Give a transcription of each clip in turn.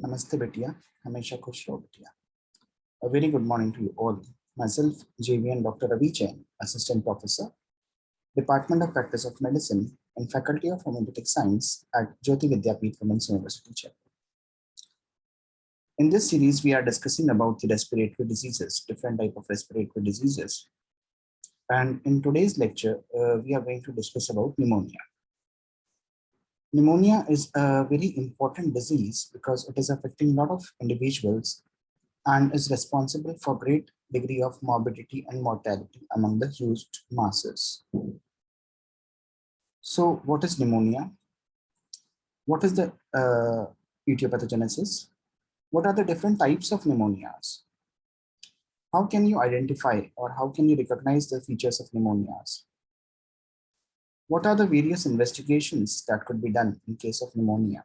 Namaste Betiya, Hamesha Khush Raho Betiya. A very good morning to you all. Myself, JVN Dr. Ravi Jain, Assistant Professor, Department of Practice of Medicine and Faculty of Homeopathic Science at JAYOTI VIDYAPEETH Women's University, Jaipur. In this series, we are discussing about the respiratory diseases, different type of respiratory diseases. And in today's lecture, we are going to discuss about pneumonia. Pneumonia is a very important disease because it is affecting a lot of individuals and is responsible for great degree of morbidity and mortality among the huge masses. So what is pneumonia? What is the etiopathogenesis? What are the different types of pneumonias? How can you identify or how can you recognize the features of pneumonias? What are the various investigations that could be done in case of pneumonia?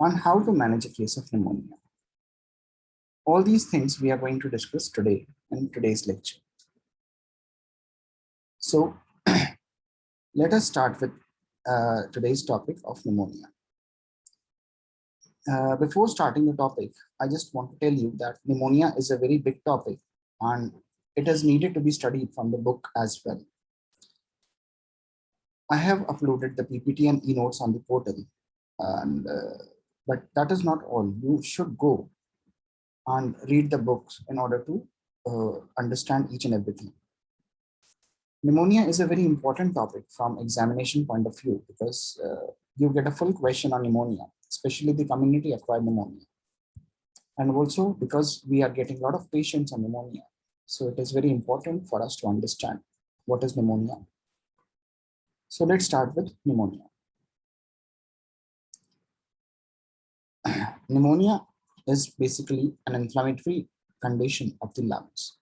On how to manage a case of pneumonia? All these things we are going to discuss today in today's lecture. So let us start with today's topic of pneumonia. Before starting the topic, I just want to tell you that pneumonia is a very big topic and it is needed to be studied from the book as well. I have uploaded the PPT and e-notes on the portal, and but that is not all. You should go and read the books in order to understand each and everything. Pneumonia is a very important topic from examination point of view because you get a full question on pneumonia, especially the community acquired pneumonia. And also because we are getting a lot of patients on pneumonia. So it is very important for us to understand what is pneumonia. So let's start with pneumonia. Pneumonia is basically an inflammatory condition of the lungs.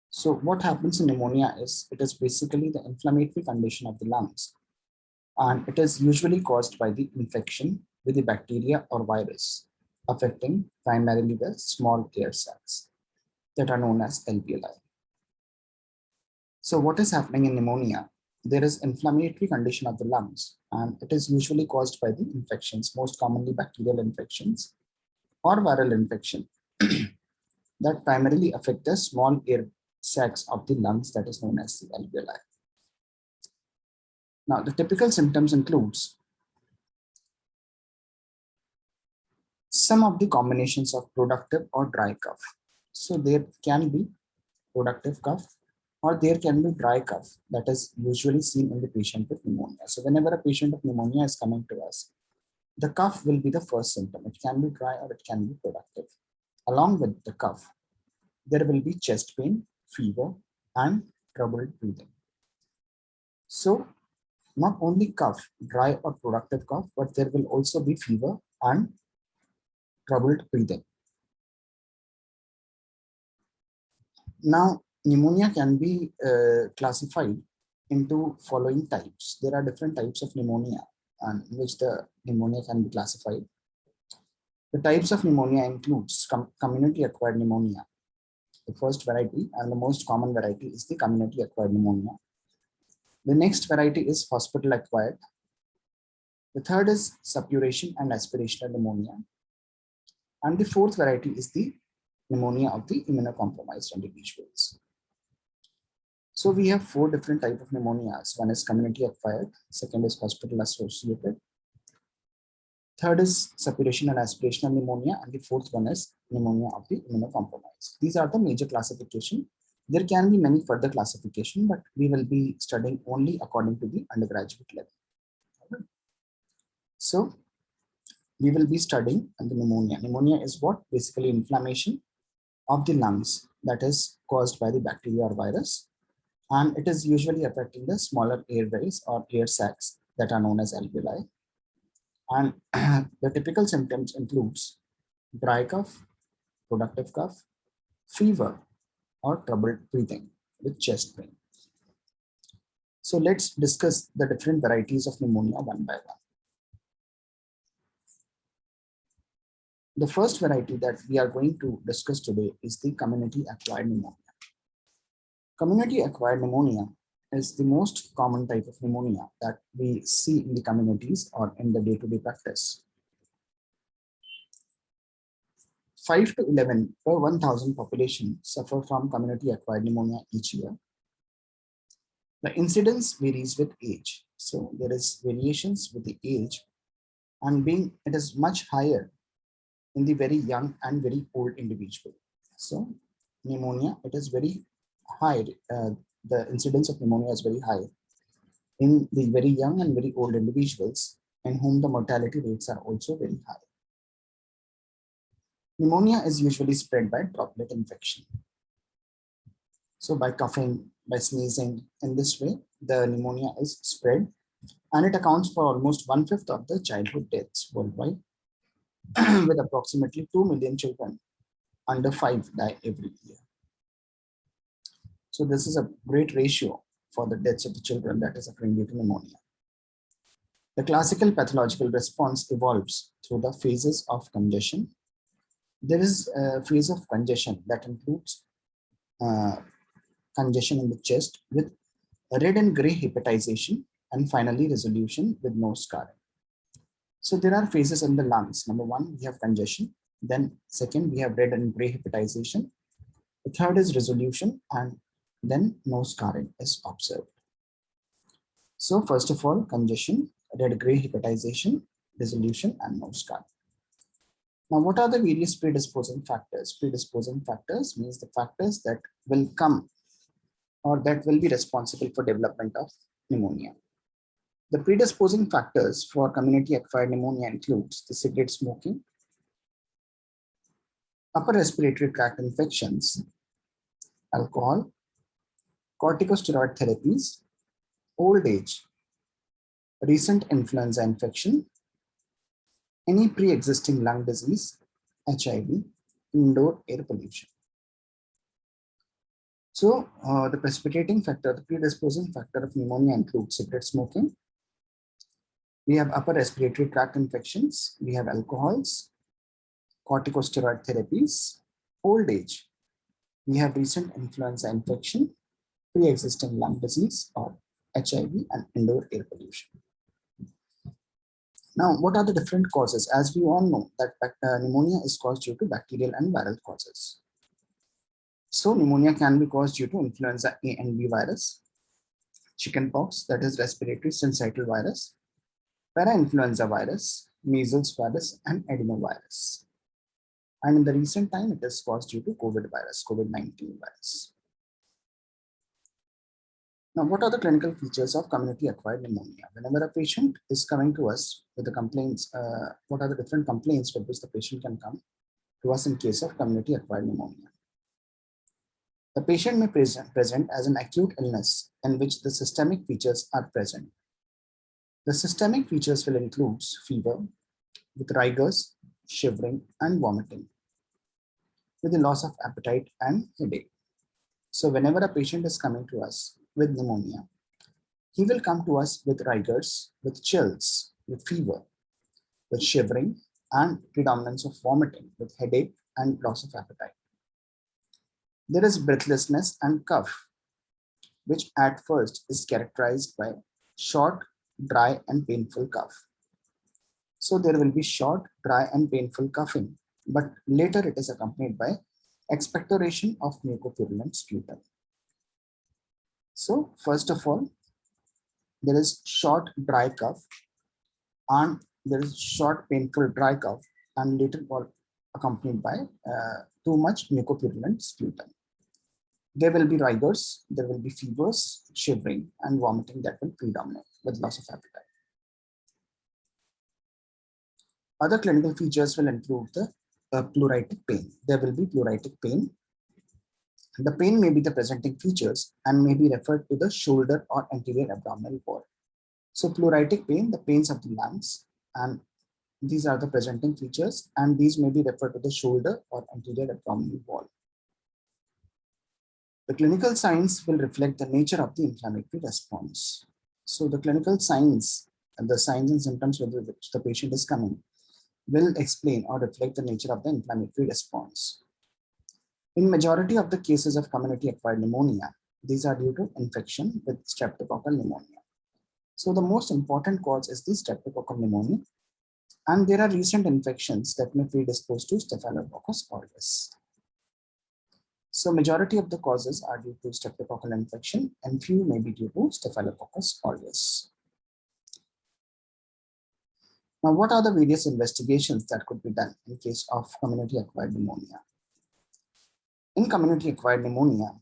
So what happens in pneumonia is it is basically the inflammatory condition of the lungs. And it is usually caused by the infection with the bacteria or virus, affecting primarily the small air sacs that are known as alveoli. So what is happening in pneumonia? There is inflammatory condition of the lungs, and it is usually caused by the infections, most commonly bacterial infections or viral infection that primarily affect the small air sacs of the lungs that is known as the alveoli. Now, the typical symptoms includes some of the combinations of productive or dry cough. So there can be productive cough or there can be dry cough that is usually seen in the patient with pneumonia. So whenever a patient with pneumonia is coming to us, the cough will be the first symptom. It can be dry or it can be productive. Along with the cough, there will be chest pain, fever, and troubled breathing. So not only cough, dry or productive cough, but there will also be fever and troubled breathing. Now, pneumonia can be classified into following types. There are different types of pneumonia and in which the pneumonia can be classified. The types of pneumonia includes community acquired pneumonia. The first variety and the most common variety is the community acquired pneumonia. The next variety is hospital acquired. The third is suppuration and aspirational pneumonia. And the fourth variety is the pneumonia of the immunocompromised individuals. So we have four different types of pneumonias. One is community acquired, second is hospital associated, third is suppuration and aspirational pneumonia, and the fourth one is pneumonia of the immunocompromised. These are the major classification. There can be many further classification, but we will be studying only according to the undergraduate level. So we will be studying the pneumonia. Pneumonia is what? Basically inflammation of the lungs that is caused by the bacteria or virus. And it is usually affecting the smaller airways or air sacs that are known as alveoli. And the typical symptoms includes dry cough, productive cough, fever, or troubled breathing with chest pain. So let's discuss the different varieties of pneumonia one by one. The first variety that we are going to discuss today is the community acquired pneumonia. Community acquired pneumonia is the most common type of pneumonia that we see in the communities or in the day-to-day practice. 5 to 11 per 1,000 population suffer from community-acquired pneumonia each year. The incidence varies with age. So there is variations with the age, and being it is much higher in the very young and very old individual. So pneumonia, it is very high. The incidence of pneumonia is very high in the very young and very old individuals, in whom the mortality rates are also very high. Pneumonia is usually spread by droplet infection. So by coughing, by sneezing, in this way, the pneumonia is spread, and it accounts for almost 1/5 of the childhood deaths worldwide, with approximately 2 million children under 5 die every year. So this is a great ratio for the deaths of the children that is occurring due to pneumonia. The classical pathological response evolves through the phases of congestion. There is a phase of congestion that includes congestion in the chest with red and gray hepatization, and finally resolution with no scarring. So there are phases in the lungs. Number 1, we have congestion. Then second, we have red and gray hepatization. The third is resolution, and then no scarring is observed. So first of all, congestion, red gray hepatization, resolution, and no scarring. Now, what are the various predisposing factors? Predisposing factors means the factors that will come or that will be responsible for development of pneumonia. The predisposing factors for community-acquired pneumonia includes the cigarette smoking, upper respiratory tract infections, alcohol, corticosteroid therapies, old age, recent influenza infection, any pre-existing lung disease, HIV, indoor air pollution. So the precipitating factor, the predisposing factor of pneumonia includes cigarette smoking. We have upper respiratory tract infections. We have alcohols, corticosteroid therapies, old age. We have recent influenza infection, pre-existing lung disease or HIV, and indoor air pollution. Now, what are the different causes? As we all know that pneumonia is caused due to bacterial and viral causes. So pneumonia can be caused due to influenza A and B virus, chickenpox, that is respiratory syncytial virus, parainfluenza virus, measles virus, and adenovirus. And in the recent time, it is caused due to COVID virus, COVID-19 virus. Now, what are the clinical features of community-acquired pneumonia? Whenever a patient is coming to us with the complaints, what are the different complaints with which the patient can come to us in case of community-acquired pneumonia? The patient may present as an acute illness in which the systemic features are present. The systemic features will include fever with rigors, shivering, and vomiting, with the loss of appetite and headache. So whenever a patient is coming to us with pneumonia, he will come to us with rigors, with chills, with fever, with shivering, and predominance of vomiting, with headache and loss of appetite. There is breathlessness and cough, which at first is characterized by short, dry, and painful cough. So there will be short, dry, and painful coughing, but later it is accompanied by expectoration of mucopurulent sputum. So first of all, there is short, dry cough, and there is short, painful, dry cough, and later accompanied by too much mucopurulent sputum. There will be rigors, there will be fevers, shivering, and vomiting that will predominate with loss of appetite. Other clinical features will include the pleuritic pain. There will be pleuritic pain. The pain may be the presenting features and may be referred to the shoulder or anterior abdominal wall. So pleuritic pain, the pains of the lungs, and these are the presenting features, and these may be referred to the shoulder or anterior abdominal wall. The clinical signs will reflect the nature of the inflammatory response. So the clinical signs and the signs and symptoms with which the patient is coming will explain or reflect the nature of the inflammatory response. In majority of the cases of community-acquired pneumonia, these are due to infection with streptococcal pneumonia. So the most important cause is the streptococcal pneumonia, And there are recent infections that may predispose to Staphylococcus aureus. So majority of the causes are due to streptococcal infection and few may be due to Staphylococcus aureus. Now, what are the various investigations that could be done in case of community-acquired pneumonia? In community-acquired pneumonia,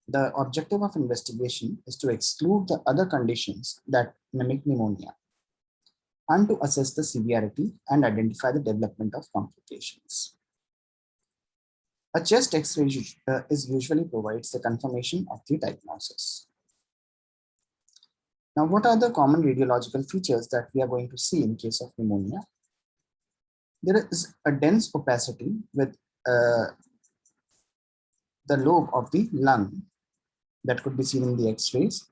the objective of investigation is to exclude the other conditions that mimic pneumonia and to assess the severity and identify the development of complications. A chest X-ray is usually provides the confirmation of the diagnosis. Now, what are the common radiological features that we are going to see in case of pneumonia? There is a dense opacity with the lobe of the lung that could be seen in the X-rays.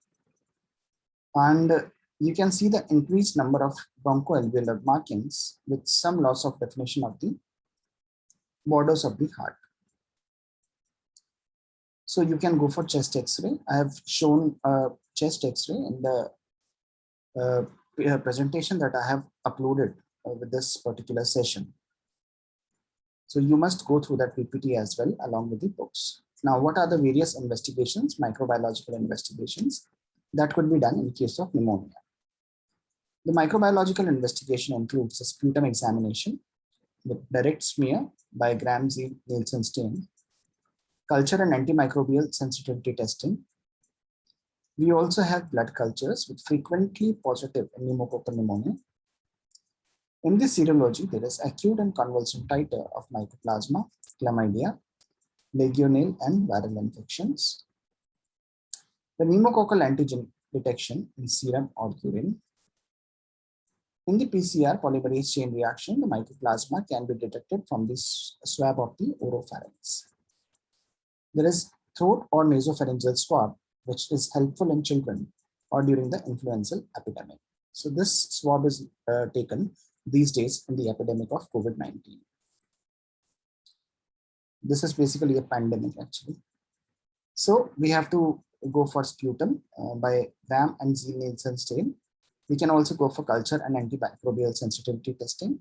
And you can see the increased number of bronchoalveolar markings with some loss of definition of the borders of the heart. So you can go for chest X-ray. I have shown a chest X-ray in the presentation that I have uploaded with this particular session. So you must go through that PPT as well along with the books. Now, what are the various investigations, microbiological investigations that could be done in case of pneumonia? The microbiological investigation includes a sputum examination with direct smear by Gram-Z-Nielsen stain, culture and antimicrobial sensitivity testing. We also have blood cultures with frequently positive pneumococcal pneumonia. In this serology, there is acute and convulsant titer of mycoplasma, chlamydia, legionella, and viral infections. The pneumococcal antigen detection in serum or urine. In the PCR polymerase chain reaction, the mycoplasma can be detected from this swab of the oropharynx. There is throat or nasopharyngeal swab, which is helpful in children or during the influenza epidemic. So this swab is taken these days in the epidemic of COVID-19. This is basically a pandemic actually. So we have to go for sputum by Gram and Z-Nielsen stain. We can also go for culture and antimicrobial sensitivity testing.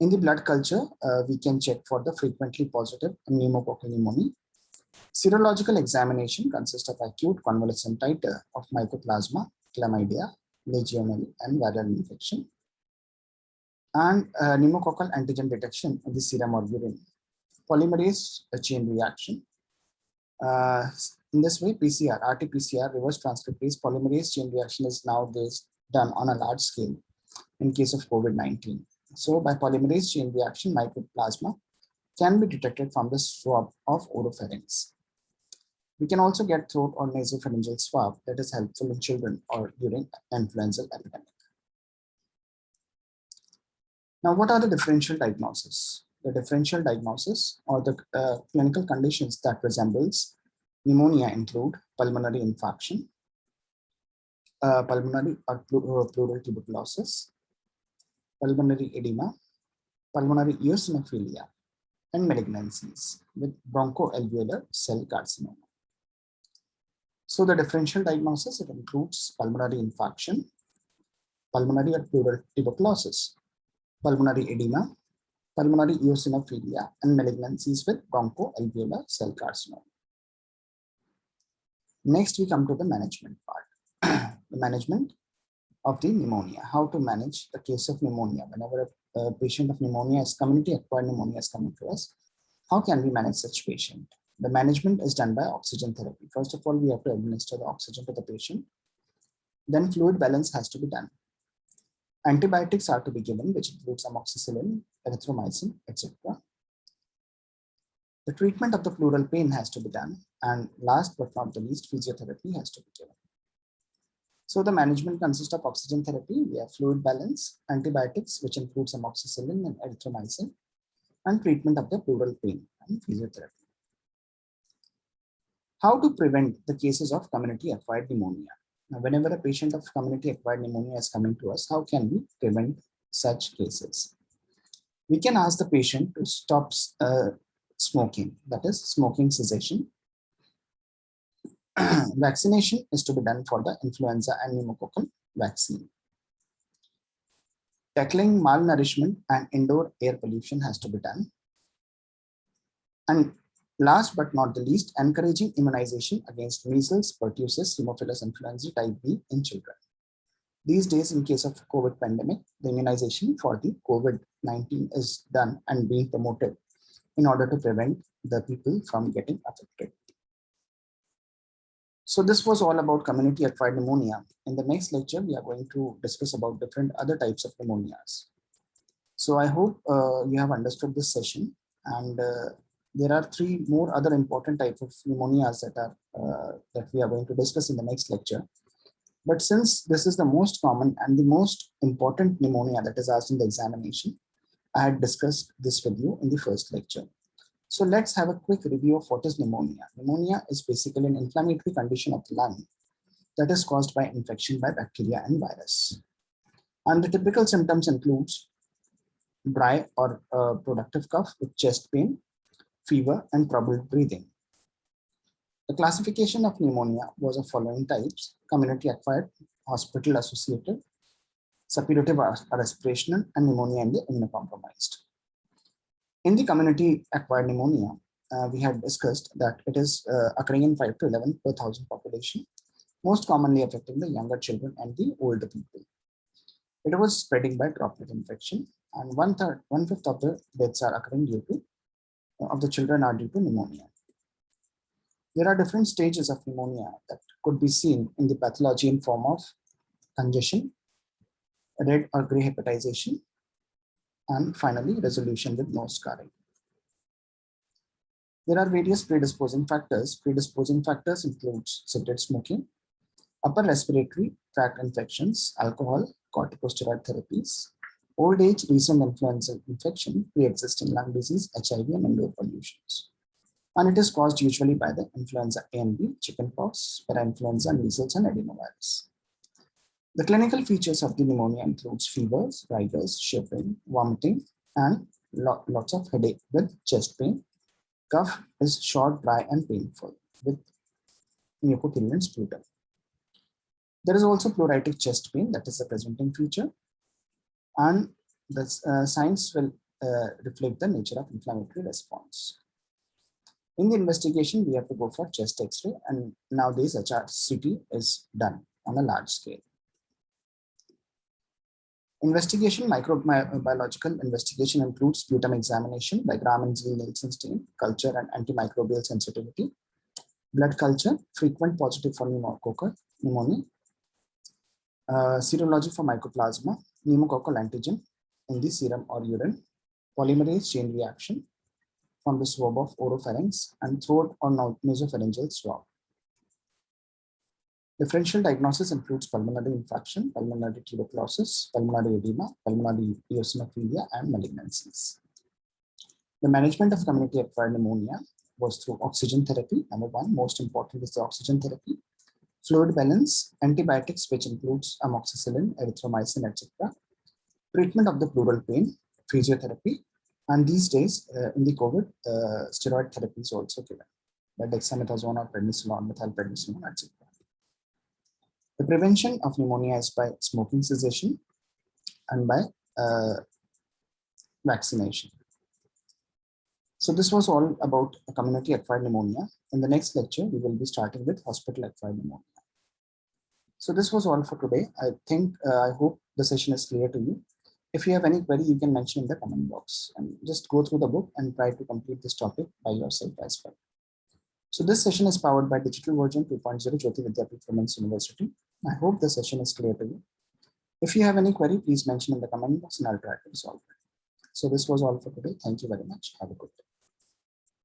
In the blood culture, we can check for the frequently positive pneumococcal pneumonia. Serological examination consists of acute convalescent titer of mycoplasma, chlamydia, legionella, and viral infection. And pneumococcal antigen detection in the serum or urine. Polymerase chain reaction. In this way, PCR, RT-PCR, reverse transcriptase polymerase chain reaction is nowadays done on a large scale in case of COVID-19. So by polymerase chain reaction, mycoplasma can be detected from the swab of oropharynx. We can also get throat or nasopharyngeal swab that is helpful in children or during influenza epidemic. Now, what are the differential diagnosis? The differential diagnosis or the clinical conditions that resembles pneumonia include pulmonary infarction, pulmonary or pleural tuberculosis, pulmonary edema, pulmonary eosinophilia, and malignancies with bronchoalveolar cell carcinoma. So the differential diagnosis, it includes pulmonary infarction, pulmonary or pleural tuberculosis, pulmonary edema, pulmonary eosinophilia, and malignancies with bronchoalveolar cell carcinoma. Next, we come to the management part. The management of the pneumonia. How to manage the case of pneumonia. Whenever a patient of pneumonia is community-acquired pneumonia is coming to us, how can we manage such patient? The management is done by oxygen therapy. First of all, we have to administer the oxygen to the patient. Then fluid balance has to be done. Antibiotics are to be given, which includes amoxicillin, erythromycin, etc. The treatment of the pleural pain has to be done. And last but not the least, physiotherapy has to be given. So the management consists of oxygen therapy, we have fluid balance, antibiotics, which includes amoxicillin and erythromycin, and treatment of the pleural pain and physiotherapy. How to prevent the cases of community-acquired pneumonia? Now, whenever a patient of community-acquired pneumonia is coming to us, how can we prevent such cases? We can ask the patient to stop smoking, that is smoking cessation. Vaccination is to be done for the influenza and pneumococcal vaccine. Tackling malnourishment and indoor air pollution has to be done. And last but not the least, encouraging immunization against measles, pertussis, Haemophilus influenzae type B in children. These days, in case of COVID pandemic, the immunization for the COVID-19 is done and being promoted in order to prevent the people from getting affected. So this was all about community acquired pneumonia. In the next lecture, we are going to discuss about different other types of pneumonias. So I hope you have understood this session, and there are three more other important types of pneumonias that we are going to discuss in the next lecture. But since this is the most common and the most important pneumonia that is asked in the examination, I had discussed this with you in the first lecture. So let's have a quick review of what is pneumonia. Pneumonia is basically an inflammatory condition of the lung that is caused by infection by bacteria and virus. And the typical symptoms includes dry or productive cough with chest pain, fever, and troubled breathing. The classification of pneumonia was of following types: community acquired, hospital associated, suppurative or aspirational, and pneumonia in the immunocompromised. In the community acquired pneumonia, we had discussed that it is occurring in 5 to 11 per thousand population, most commonly affecting the younger children and the older people. It was spreading by droplet infection, and one-fifth of the deaths are occurring due to of the children are due to pneumonia. There are different stages of pneumonia that could be seen in the pathology in form of congestion, red or gray hepatization, and finally resolution with no scarring. There are various predisposing factors. Predisposing factors includes cigarette smoking, upper respiratory tract infections, alcohol, corticosteroid therapies, old age, recent influenza infection, pre-existing lung disease, HIV, and indoor pollutions. And it is caused usually by the influenza A and B, chickenpox, parainfluenza, measles, and adenovirus. The clinical features of the pneumonia includes fevers, rigors, shivering, vomiting, and lots of headache with chest pain. Cough is short, dry, and painful with mucopurulent sputum. There is also pleuritic chest pain, that is the presenting feature, and the signs will reflect the nature of inflammatory response. In the investigation, we have to go for chest X-ray, and nowadays HRCT is done on a large scale. Investigation, microbiological investigation includes sputum examination by Gram and Nielsen stain, culture and antimicrobial sensitivity, blood culture, frequent positive for pneumonia, serology for mycoplasma, pneumococcal antigen in the serum or urine, polymerase chain reaction from the swab of oropharynx and throat or nasopharyngeal swab. Differential diagnosis includes pulmonary infarction, pulmonary tuberculosis, pulmonary edema, pulmonary eosinophilia, and malignancies. The management of community acquired pneumonia was through oxygen therapy. Number one, most important is the oxygen therapy. Fluid balance, antibiotics, which includes amoxicillin, erythromycin, etc. Treatment of the pleural pain, physiotherapy, and these days in the COVID, steroid therapy is also given by dexamethasone or prednisolone, methylprednisolone, etc. The prevention of pneumonia is by smoking cessation and by vaccination. So this was all about community acquired pneumonia. In the next lecture, we will be starting with hospital acquired pneumonia. So this was all for today. I hope the session is clear to you. If you have any query, you can mention in the comment box and just go through the book and try to complete this topic by yourself as well. So this session is powered by digital version 2.0 JAYOTI VIDYAPEETH Women's University. I hope the session is clear to you. If you have any query, please mention in the comment box and I'll try to resolve it. So this was all for today. Thank you very much. Have a good day.